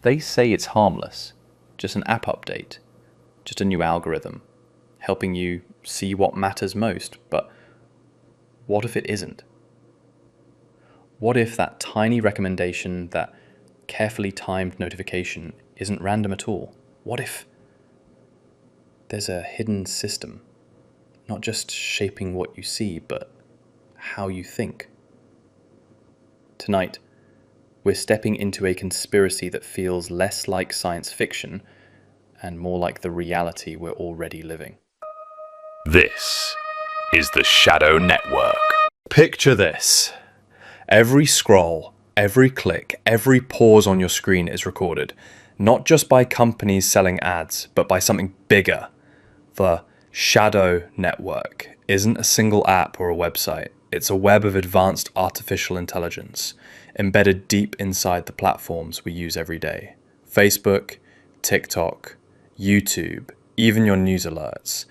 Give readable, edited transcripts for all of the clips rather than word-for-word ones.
They say it's harmless, just an app update, just a new algorithm, helping you see what matters most, but what if it isn't? What if that tiny recommendation, that carefully timed notification isn't random at all? What if there's a hidden system, not just shaping what you see, but how you think? Tonight, we're stepping into a conspiracy that feels less like science fiction and more like the reality we're already living. This is the Shadow Network. Picture this. Every scroll, every click, every pause on your screen is recorded, not just by companies selling ads, but by something bigger. The Shadow Network isn't a single app or a website. It's a web of advanced artificial intelligence embedded deep inside the platforms we use every day. Facebook, TikTok, YouTube, even your news alerts.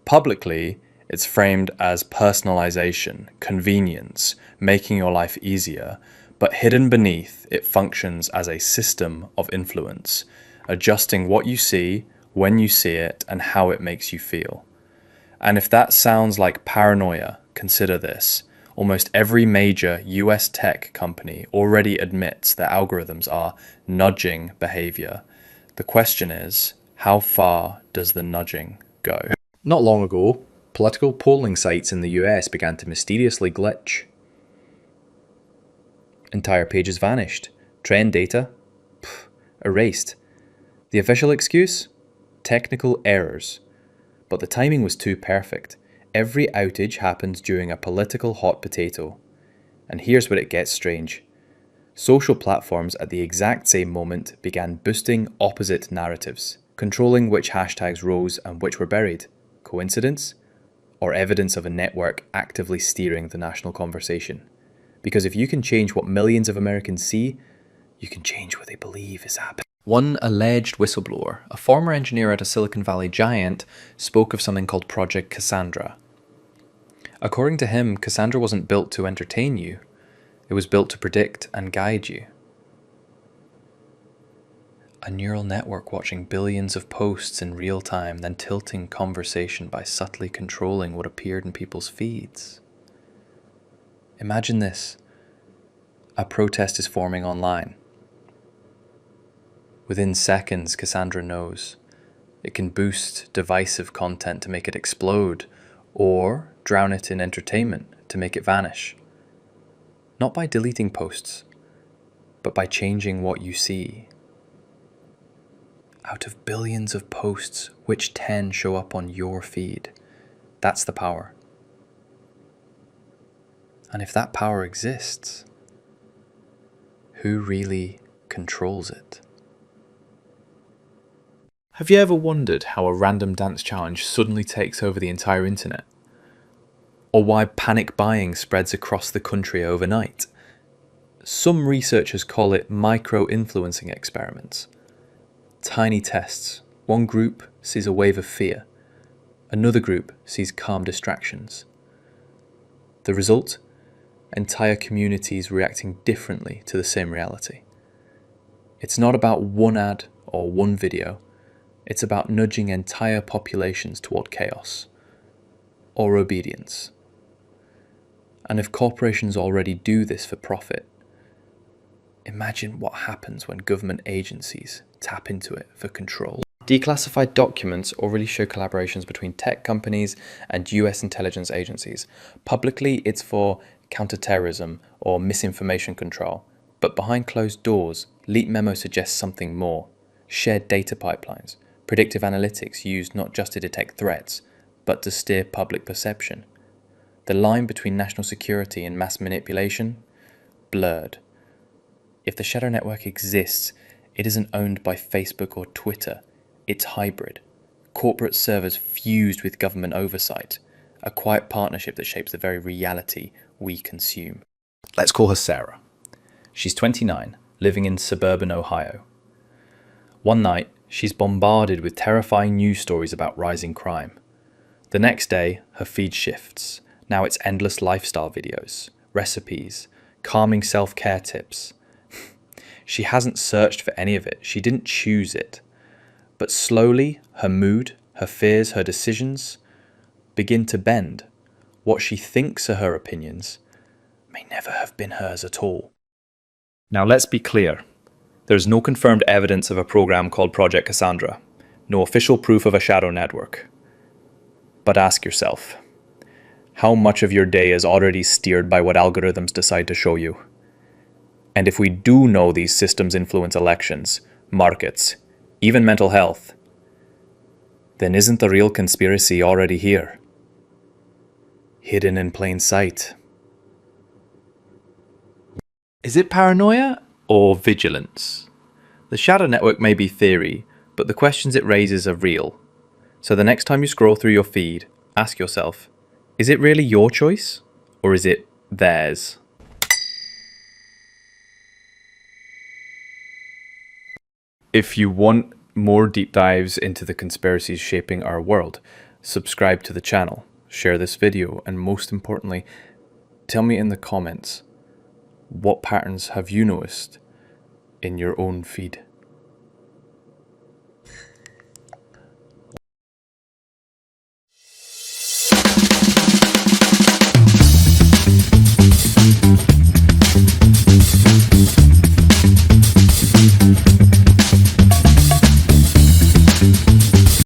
Publicly, it's framed as personalization, convenience, making your life easier, but hidden beneath, it functions as a system of influence, adjusting what you see, when you see it, and how it makes you feel. And if that sounds like paranoia, consider this. Almost every major US tech company already admits their algorithms are nudging behavior. The question is, how far does the nudging go? Not long ago, political polling sites in the US began to mysteriously glitch. Entire pages vanished. Trend data? Erased. The official excuse? Technical errors. But the timing was too perfect. Every outage happened during a political hot potato. And here's where it gets strange. Social platforms at the exact same moment began boosting opposite narratives, controlling which hashtags rose and which were buried. Coincidence? Or evidence of a network actively steering the national conversation? Because if you can change what millions of Americans see, you can change what they believe is happening. One alleged whistleblower, a former engineer at a Silicon Valley giant, spoke of something called Project Cassandra. According to him, Cassandra wasn't built to entertain you. It was built to predict and guide you. A neural network watching billions of posts in real time, then tilting conversation by subtly controlling what appeared in people's feeds. Imagine this. A protest is forming online. Within seconds, Cassandra knows. It can boost divisive content to make it explode, or drown it in entertainment to make it vanish. Not by deleting posts, but by changing what you see. Out of billions of posts, which 10 show up on your feed? That's the power. And if that power exists, who really controls it? Have you ever wondered how a random dance challenge suddenly takes over the entire internet? Or why panic buying spreads across the country overnight? Some researchers call it micro-influencing experiments. Tiny tests. One group sees a wave of fear. Another group sees calm distractions. The result? Entire communities reacting differently to the same reality. It's not about one ad or one video. It's about nudging entire populations toward chaos or obedience. And if corporations already do this for profit, imagine what happens when government agencies tap into it for control. Declassified documents already show collaborations between tech companies and US intelligence agencies. Publicly, it's for counterterrorism or misinformation control. But behind closed doors, leaked memo suggests something more. Shared data pipelines. Predictive analytics used not just to detect threats, but to steer public perception. The line between national security and mass manipulation? Blurred. If the shadow network exists, it isn't owned by Facebook or Twitter. It's hybrid. Corporate servers fused with government oversight. A quiet partnership that shapes the very reality we consume. Let's call her Sarah. She's 29, living in suburban Ohio. One night, she's bombarded with terrifying news stories about rising crime. The next day, her feed shifts. Now it's endless lifestyle videos, recipes, calming self-care tips. She hasn't searched for any of it. She didn't choose it. But slowly, her mood, her fears, her decisions begin to bend. What she thinks are her opinions may never have been hers at all. Now let's be clear. There's no confirmed evidence of a program called Project Cassandra. No official proof of a shadow network. But ask yourself, how much of your day is already steered by what algorithms decide to show you? And if we do know these systems influence elections, markets, even mental health, then isn't the real conspiracy already here? Hidden in plain sight. Is it paranoia or vigilance? The shadow network may be theory, but the questions it raises are real. So the next time you scroll through your feed, ask yourself, is it really your choice or is it theirs? If you want more deep dives into the conspiracies shaping our world, subscribe to the channel, share this video, and most importantly, tell me in the comments, what patterns have you noticed in your own feed?